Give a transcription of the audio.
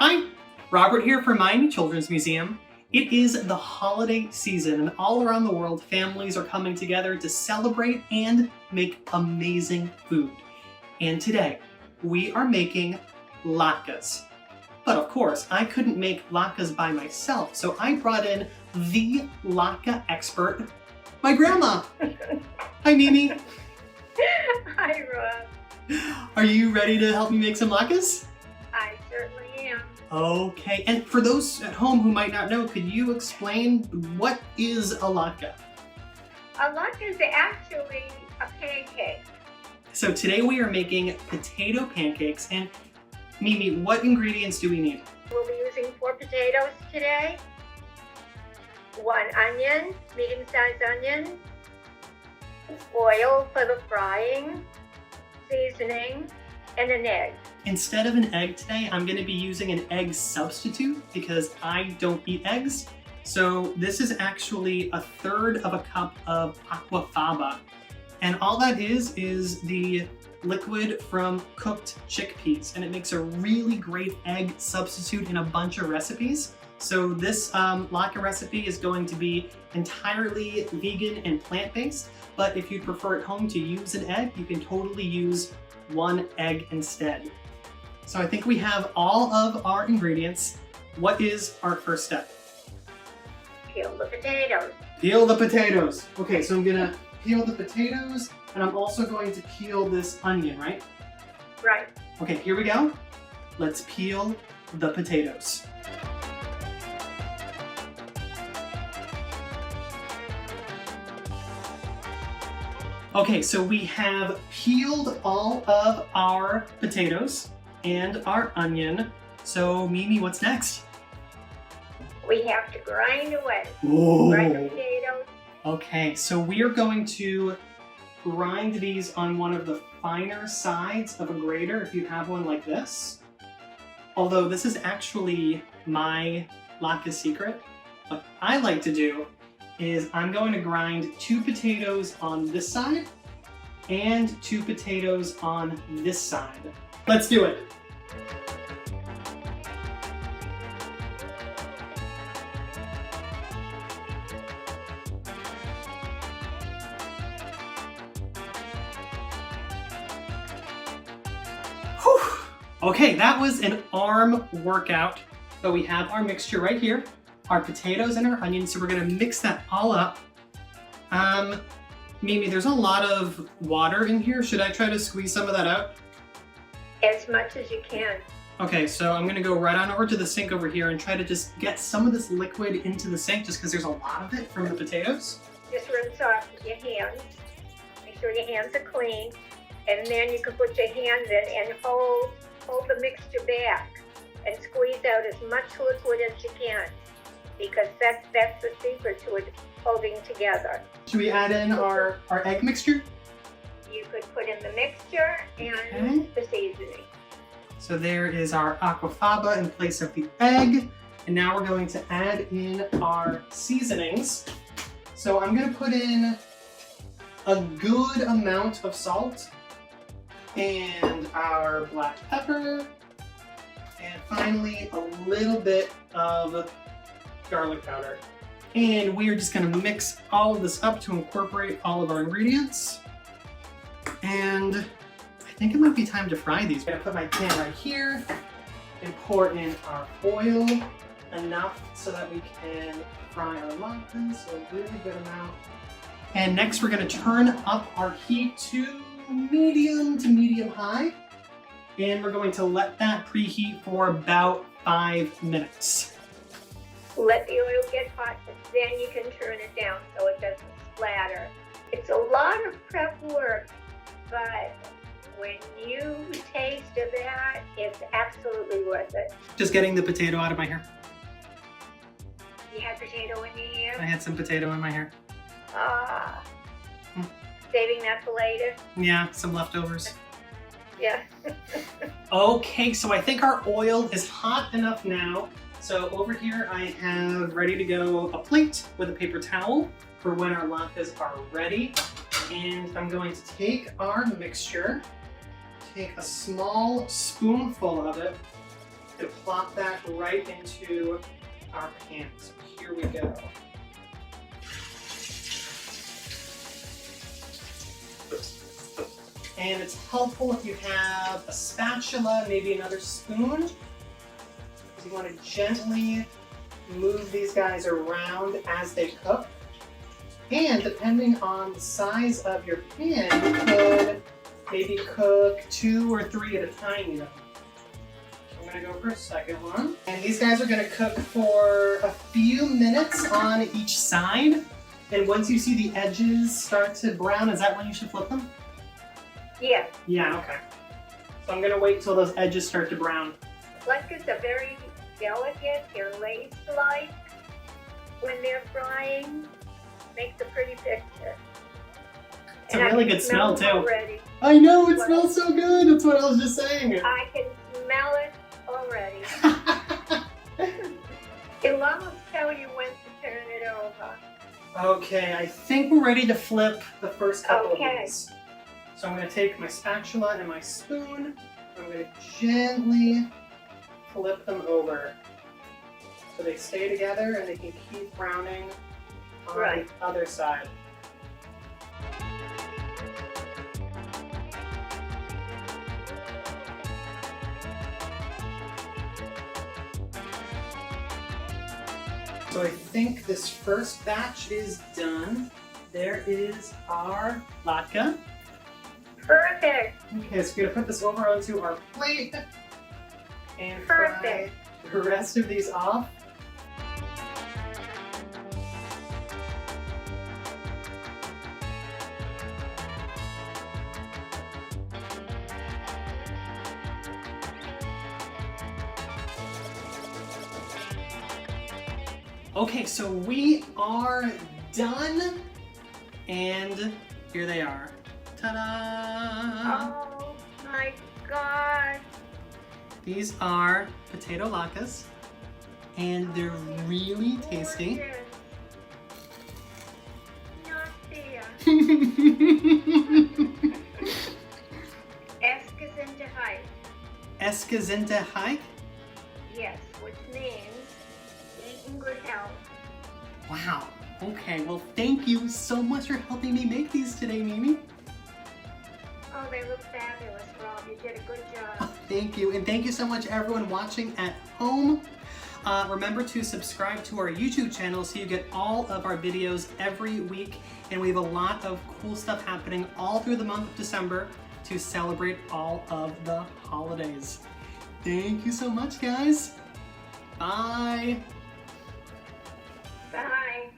Hi, Robert here from Miami Children's Museum. It is the holiday season and all around the world families are coming together to celebrate and make amazing food. And today we are making latkes. But of course I couldn't make latkes by myself, so I brought in the latke expert, my grandma. Hi Mimi. Hi Rob. Are you ready to help me make some latkes? I certainly am. Okay, and for those at home who might not know, could you explain what is a latke? A latke is actually a pancake. So today we are making potato pancakes, and Mimi, what ingredients do we need? We'll be using 4 potatoes today, 1 onion, medium-sized onion, oil for the frying, seasoning, and an egg. Instead of an egg today, I'm going to be using an egg substitute because I don't eat eggs. So this is actually 1/3 of a cup of aquafaba. And all that is the liquid from cooked chickpeas. And it makes a really great egg substitute in a bunch of recipes. So this latke recipe is going to be entirely vegan and plant-based. But if you prefer at home to use an egg, you can totally use 1 egg instead. So I think we have all of our ingredients. What is our first step? Peel the potatoes. Peel the potatoes. Okay, so I'm gonna peel the potatoes, and I'm also going to peel this onion, right? Right. Okay, here we go. Let's peel the potatoes. Okay, so we have peeled all of our potatoes and our onion. So Mimi, what's next? We have to grind away. Whoa. Grind the potatoes. Okay, so we are going to grind these on one of the finer sides of a grater if you have one like this. Although this is actually my latke secret. What I like to do is I'm going to grind 2 potatoes on this side and 2 potatoes on this side. Let's do it. Whew. Okay, that was an arm workout, but we have our mixture right here. Our potatoes and our onions, so we're gonna mix that all up. Mimi, there's a lot of water in here. Should I try to squeeze some of that out? As much as you can. Okay, so I'm gonna go right on over to the sink over here and try to just get some of this liquid into the sink just because there's a lot of it from the potatoes. Just rinse off with your hands. Make sure your hands are clean. And then you can put your hands in and hold the mixture back and squeeze out as much liquid as you can, because that's the secret to it holding together. Should we add in our egg mixture? You could put in the mixture and the seasoning. So there is our aquafaba in place of the egg. And now we're going to add in our seasonings. So I'm gonna put in a good amount of salt and our black pepper. And finally, a little bit of garlic powder. And we are just gonna mix all of this up to incorporate all of our ingredients. And I think it might be time to fry these. I'm gonna put my pan right here and pour in our oil, enough so that we can fry our latkes, so a really good amount. And next we're gonna turn up our heat to medium high. And we're going to let that preheat for about 5 minutes. Let the oil get hot, and then you can turn it down so it doesn't splatter. It's a lot of prep work, but when you taste of that, it's absolutely worth it. Just getting the potato out of my hair. You had potato in your I hair? had some potato in my hair. Ah. Saving that for later? Yeah, some leftovers. Yeah. Okay, so I think our oil is hot enough now. So over here I have ready to go a plate with a paper towel for when our latkes are ready. And I'm going to take our mixture, take a small spoonful of it, going to plop that right into our pan. So here we go. And it's helpful if you have a spatula, maybe another spoon. You want to gently move these guys around as they cook. And depending on the size of your pan, you could maybe cook 2 or 3 at a time, you know. I'm gonna go for a second one. And these guys are gonna cook for a few minutes on each side. And once you see the edges start to brown, is that when you should flip them? Yeah. Yeah, okay. So I'm gonna wait till those edges start to brown. Latkes are very delicate. They're lace-like when they're frying. Makes a pretty picture. It's a really good smell too. Already. I know, it smells so good. That's what I was just saying. I can smell it already. It'll almost tell you when to turn it over. Okay, I think we're ready to flip the first couple of Okay. these. So I'm going to take my spatula and my spoon. I'm going to gently flip them over so they stay together and they can keep browning on Right. the other side. So I think this first batch is done. There is our latke. Perfect. Okay, so we're gonna put this over onto our plate and fry Perfect. the rest of these off. Okay, so we are done, and here they are. Ta-da! Oh my God. These are potato latkes, and they're really tasty. Gorgeous. Not there. Eskazentahike. Eskazentahike? Yes, which means eat in good health. Wow. Okay, well thank you so much for helping me make these today, Mimi. Oh, they look fabulous, Rob. You did a good job. Oh, thank you, and thank you so much everyone watching at home. Remember to subscribe to our YouTube channel so you get all of our videos every week, and we have a lot of cool stuff happening all through the month of December to celebrate all of the holidays. Thank you so much, guys. Bye. Bye.